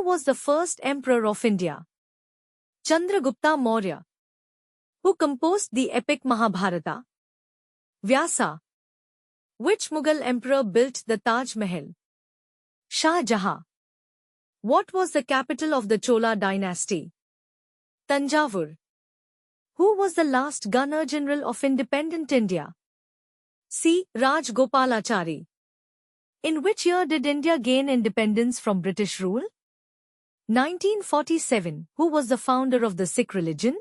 was the first emperor of India? Chandragupta Maurya. Who composed the epic Mahabharata? Vyasa. Which Mughal emperor built the Taj Mahal? Shah Jahan. What was the capital of the Chola dynasty? Tanjavur. Who was the last Governor-General of independent India? C. Rajagopalachari. In which year did India gain independence from British rule? 1947. Who was the founder of the Sikh religion?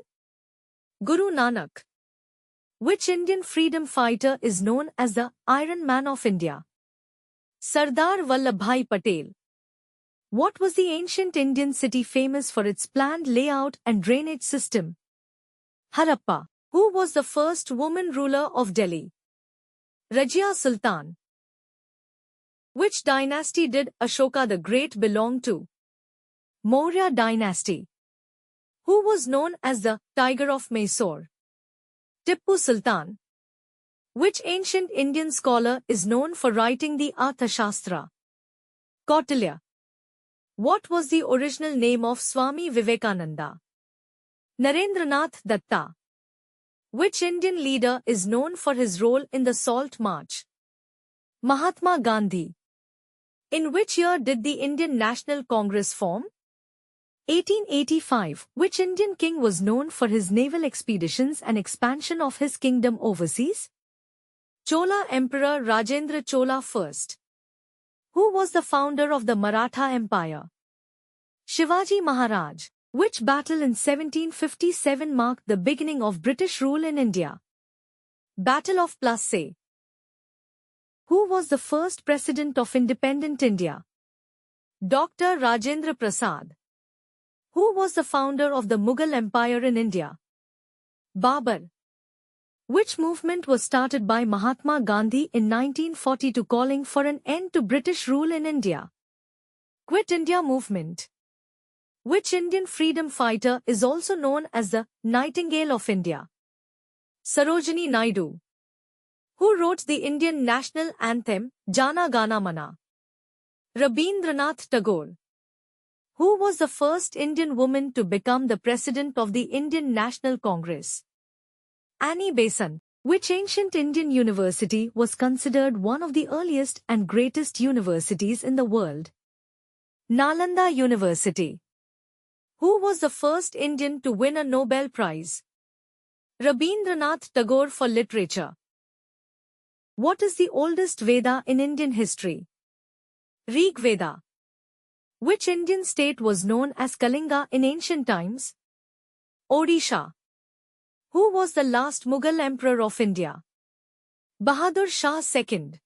Guru Nanak. Which Indian freedom fighter is known as the Iron Man of India? Sardar Vallabhbhai Patel. What was the ancient Indian city famous for its planned layout and drainage system? Harappa. Who was the first woman ruler of Delhi? Rajia Sultan. Which dynasty did Ashoka the Great belong to? Maurya dynasty. Who was known as the Tiger of Mysore? Tippu Sultan. Which ancient Indian scholar is known for writing the Arthashastra? Kautilya. What was the original name of Swami Vivekananda? Narendranath Datta. Which Indian leader is known for his role in the Salt March? Mahatma Gandhi. In which year did the Indian National Congress form? 1885. Which Indian king was known for his naval expeditions and expansion of his kingdom overseas? Chola Emperor Rajendra Chola I. Who was the founder of the Maratha Empire? Shivaji Maharaj. Which battle in 1757 marked the beginning of British rule in India? Battle of Plassey. Who was the first president of independent India? Dr. Rajendra Prasad. Who was the founder of the Mughal Empire in India? Babur. Which movement was started by Mahatma Gandhi in 1942 calling for an end to British rule in India? Quit India Movement. Which Indian freedom fighter is also known as the Nightingale of India? Sarojini Naidu. Who wrote the Indian national anthem, Jana Gana Mana? Rabindranath Tagore. Who was the first Indian woman to become the president of the Indian National Congress? Annie Besant. Which ancient Indian university was considered one of the earliest and greatest universities in the world? Nalanda University. Who was the first Indian to win a Nobel Prize? Rabindranath Tagore for literature. What is the oldest Veda in Indian history? Rig Veda. Which Indian state was known as Kalinga in ancient times? Odisha. Who was the last Mughal emperor of India? Bahadur Shah II.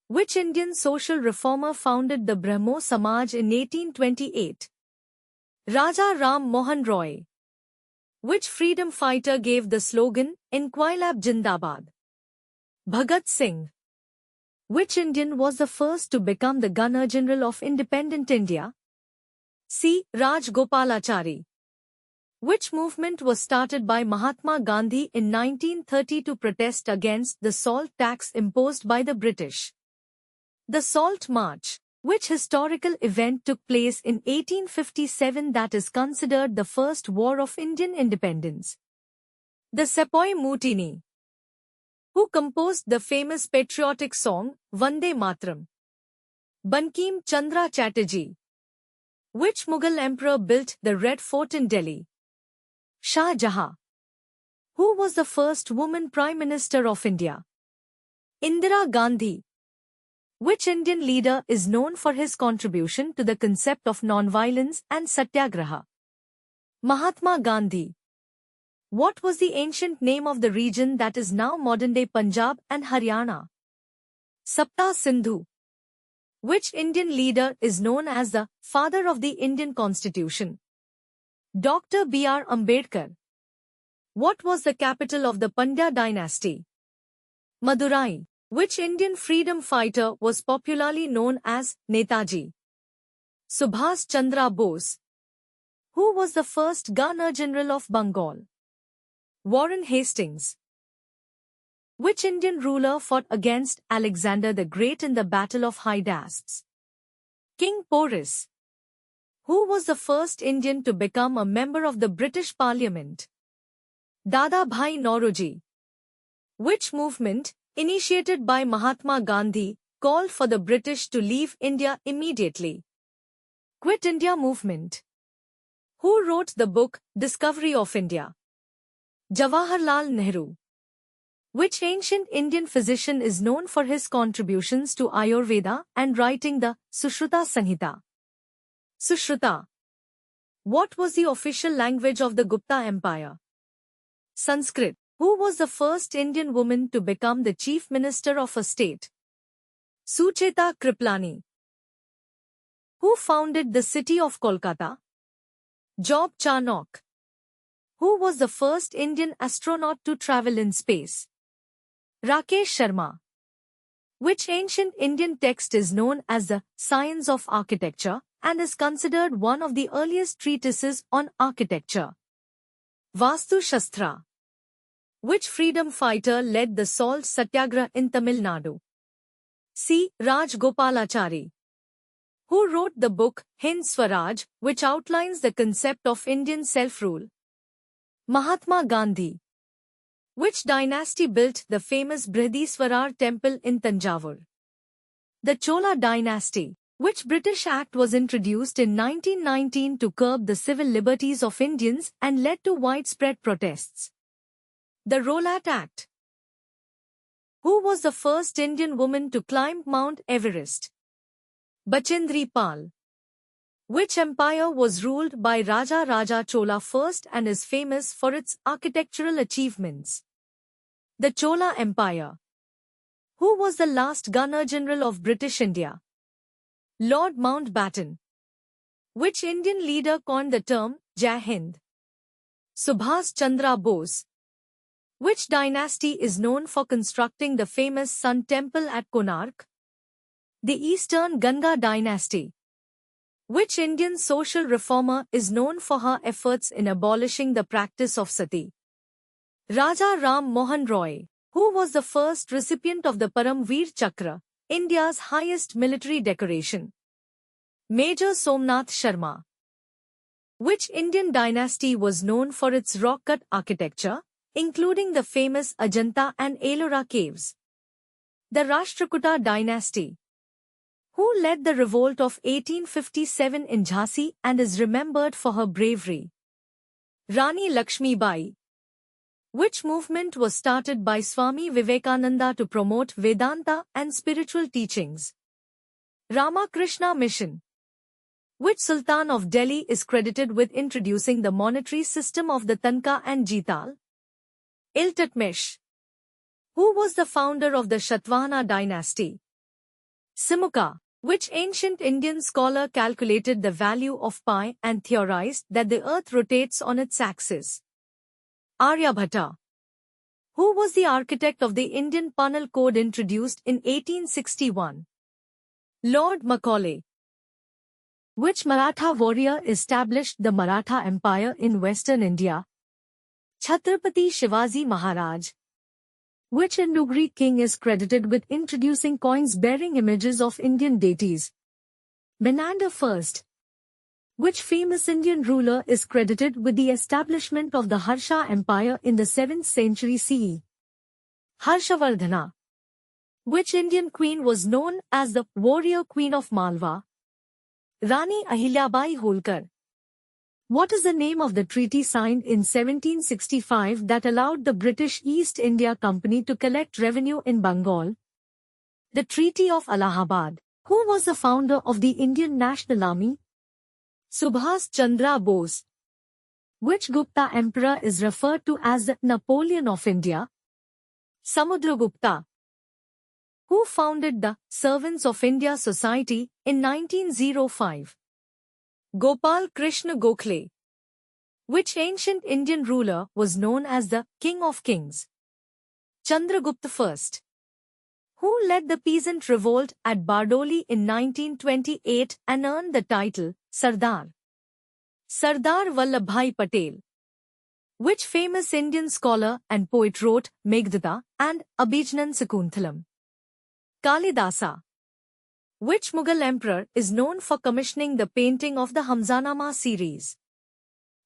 Which Indian social reformer founded the Brahmo Samaj in 1828? Raja Ram Mohan Roy. Which freedom fighter gave the slogan, Inquilab Jindabad? Bhagat Singh. Which Indian was the first to become the Governor-General of independent India? C. Rajagopalachari. Which movement was started by Mahatma Gandhi in 1930 to protest against the salt tax imposed by the British? The Salt March. Which historical event took place in 1857 that is considered the first war of Indian independence? The Sepoy Mutiny. Who composed the famous patriotic song, Vande Mataram? Bankim Chandra Chatterjee. Which Mughal emperor built the Red Fort in Delhi? Shah Jahan. Who was the first woman Prime Minister of India? Indira Gandhi. Which Indian leader is known for his contribution to the concept of nonviolence and satyagraha? Mahatma Gandhi. What was the ancient name of the region that is now modern-day Punjab and Haryana? Sapta Sindhu. Which Indian leader is known as the father of the Indian Constitution? Dr. B.R. Ambedkar. What was the capital of the Pandya dynasty? Madurai. Which Indian freedom fighter was popularly known as Netaji? Subhas Chandra Bose. Who was the first Governor-General of Bengal? Warren Hastings. Which Indian ruler fought against Alexander the Great in the Battle of Hydaspes? King Porus. Who was the first Indian to become a member of the British Parliament? Dadabhai Naoroji. Which movement, initiated by Mahatma Gandhi, called for the British to leave India immediately? Quit India Movement. Who wrote the book Discovery of India? Jawaharlal Nehru. Which ancient Indian physician is known for his contributions to Ayurveda and writing the Sushruta Sanhita? Sushruta. What was the official language of the Gupta Empire? Sanskrit. Who was the first Indian woman to become the Chief Minister of a state? Sucheta Kriplani. Who founded the city of Kolkata? Job Charnock. Who was the first Indian astronaut to travel in space? Rakesh Sharma. Which ancient Indian text is known as the Science of Architecture and is considered one of the earliest treatises on architecture? Vastu Shastra. Which freedom fighter led the salt satyagraha in Tamil Nadu? C. Rajgopalachari. Who wrote the book Hind Swaraj, which outlines the concept of Indian self-rule? Mahatma Gandhi. Which dynasty built the famous Brihadiswarar temple in Tanjavur? The Chola dynasty. Which British Act was introduced in 1919 to curb the civil liberties of Indians and led to widespread protests? The Rowlatt Act. Who was the first Indian woman to climb Mount Everest? Bachendri Pal. Which empire was ruled by Raja Raja Chola first and is famous for its architectural achievements? The Chola Empire. Who was the last Governor-General of British India? Lord Mountbatten. Which Indian leader coined the term Jai Hind? Subhas Chandra Bose. Which dynasty is known for constructing the famous Sun Temple at Konark? The Eastern Ganga dynasty. Which Indian social reformer is known for her efforts in abolishing the practice of sati? Raja Ram Mohan Roy. Who was the first recipient of the Param Veer Chakra, India's highest military decoration? Major Somnath Sharma. Which Indian dynasty was known for its rock-cut architecture, including the famous Ajanta and Ellora caves? The Rashtrakuta dynasty. Who led the revolt of 1857 in Jhansi and is remembered for her bravery? Rani Lakshmi Bai. Which movement was started by Swami Vivekananda to promote Vedanta and spiritual teachings? Ramakrishna Mission. Which Sultan of Delhi is credited with introducing the monetary system of the Tanka and Jital? Iltutmish. Who was the founder of the Shatvahana dynasty? Simukha. Which ancient Indian scholar calculated the value of pi and theorized that the earth rotates on its axis? Aryabhatta. Who was the architect of the Indian Penal Code introduced in 1861? Lord Macaulay. Which Maratha warrior established the Maratha Empire in Western India? Chhatrapati Shivaji Maharaj. Which Hindu-Greek king is credited with introducing coins bearing images of Indian deities? Menander I. Which famous Indian ruler is credited with the establishment of the Harsha Empire in the 7th century CE? Harshavardhana. Which Indian queen was known as the warrior queen of Malwa? Rani Ahilyabai Holkar. What is the name of the treaty signed in 1765 that allowed the British East India Company to collect revenue in Bengal? The Treaty of Allahabad. Who was the founder of the Indian National Army? Subhas Chandra Bose. Which Gupta emperor is referred to as the Napoleon of India? Samudragupta. Who founded the Servants of India Society in 1905? Gopal Krishna Gokhale. Which ancient Indian ruler was known as the King of Kings? Chandragupta I. Who led the peasant revolt at Bardoli in 1928 and earned the title Sardar? Sardar Vallabhbhai Patel. Which famous Indian scholar and poet wrote Meghdutta and Abhijnan Sakunthalam? Kalidasa. Which Mughal emperor is known for commissioning the painting of the Hamzanama series?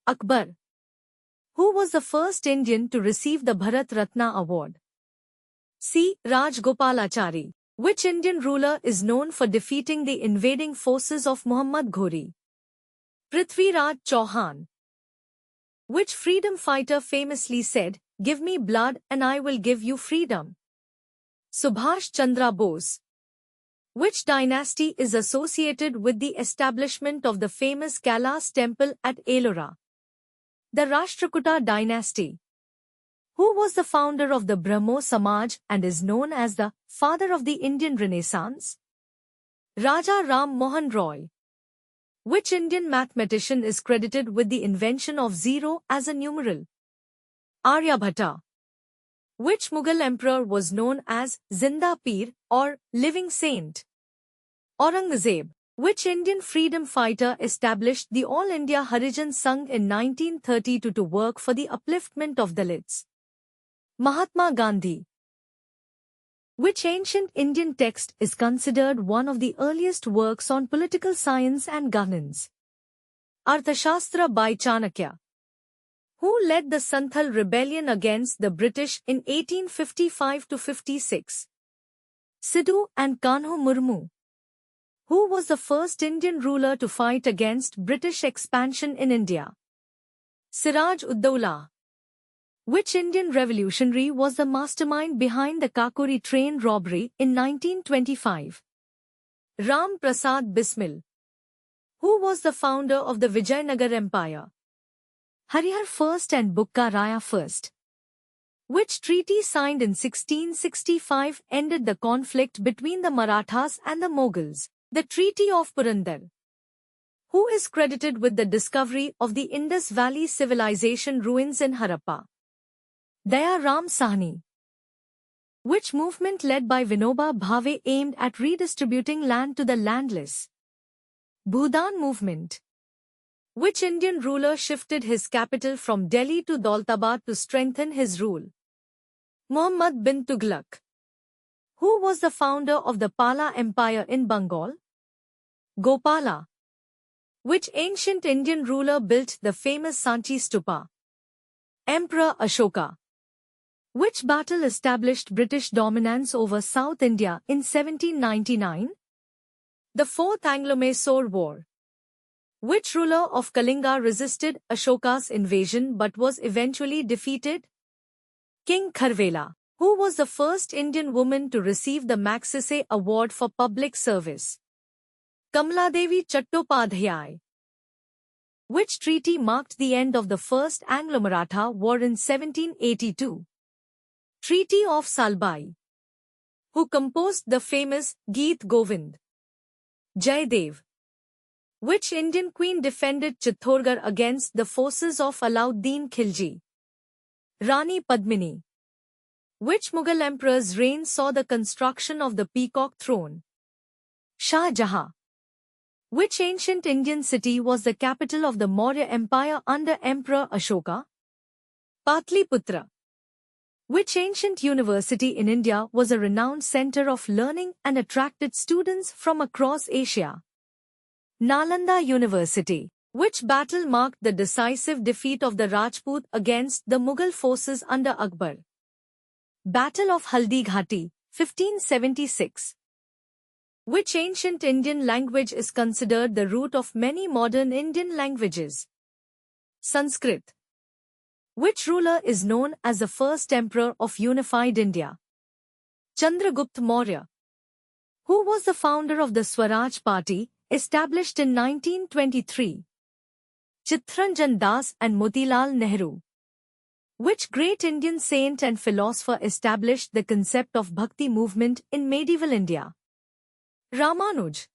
Akbar. Who was the first Indian to receive the Bharat Ratna award? C. Rajgopalachari. Which Indian ruler is known for defeating the invading forces of Muhammad Ghori? Prithviraj Chauhan. Which freedom fighter famously said, "Give me blood and I will give you freedom"? Subhash Chandra Bose. Which dynasty is associated with the establishment of the famous Kailas temple at Ellora? The Rashtrakuta dynasty. Who was the founder of the Brahmo Samaj and is known as the father of the Indian Renaissance? Raja Ram Mohan Roy. Which Indian mathematician is credited with the invention of zero as a numeral? Aryabhatta. Which Mughal emperor was known as Zinda Pir or living saint? Aurangzeb. Which Indian freedom fighter established the All India Harijan Sangh in 1932 to work for the upliftment of Dalits? Mahatma Gandhi. Which ancient Indian text is considered one of the earliest works on political science and governance? Arthashastra by Chanakya. Who led the Santhal rebellion against the British in 1855-56? Sidhu and Kanhu Murmu. Who was the first Indian ruler to fight against British expansion in India? Siraj ud-Dawla. Which Indian revolutionary was the mastermind behind the Kakori train robbery in 1925? Ram Prasad Bismil. Who was the founder of the Vijayanagar Empire? Harihar I and Bukka Raya I. Which treaty signed in 1665 ended the conflict between the Marathas and the Mughals? The Treaty of Purandar. Who is credited with the discovery of the Indus Valley civilization ruins in Harappa? Daya Ram Sahni. Which movement led by Vinoba Bhave aimed at redistributing land to the landless? Bhudan movement. Which Indian ruler shifted his capital from Delhi to Daulatabad to strengthen his rule? Muhammad bin Tughlaq. Who was the founder of the Pala Empire in Bengal? Gopala. Which ancient Indian ruler built the famous Sanchi Stupa? Emperor Ashoka. Which battle established British dominance over South India in 1799? The Fourth Anglo-Mysore War. Which ruler of Kalinga resisted Ashoka's invasion but was eventually defeated? King Kharvela. Who was the first Indian woman to receive the Magsaysay Award for public service? Kamaladevi Chattopadhyay. Which treaty marked the end of the First Anglo-Maratha War in 1782? Treaty of Salbai. Who composed the famous Geet Govind? Jaydev. Which Indian queen defended Chittorgarh against the forces of Alauddin Khilji? Rani Padmini. Which Mughal emperor's reign saw the construction of the Peacock Throne? Shah Jahan. Which ancient Indian city was the capital of the Maurya Empire under Emperor Ashoka? Patliputra. Which ancient university in India was a renowned center of learning and attracted students from across Asia? Nalanda University. Which battle marked the decisive defeat of the Rajput against the Mughal forces under Akbar? Battle of Haldi Ghati, 1576. Which ancient Indian language is considered the root of many modern Indian languages? Sanskrit. Which ruler is known as the first emperor of unified India? Chandragupta Maurya. Who was the founder of the Swaraj Party, established in 1923? Chittaranjan Das and Motilal Nehru. Which great Indian saint and philosopher established the concept of Bhakti movement in medieval India? Ramanuj.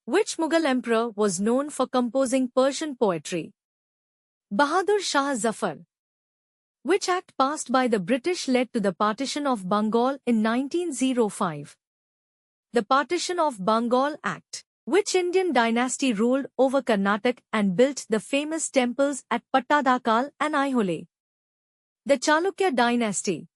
Which Mughal emperor was known for composing Persian poetry? Bahadur Shah Zafar. Which act passed by the British led to the partition of Bengal in 1905? The Partition of Bengal Act. Which Indian dynasty ruled over Karnataka and built the famous temples at Pattadakal and Aihole? The Chalukya dynasty.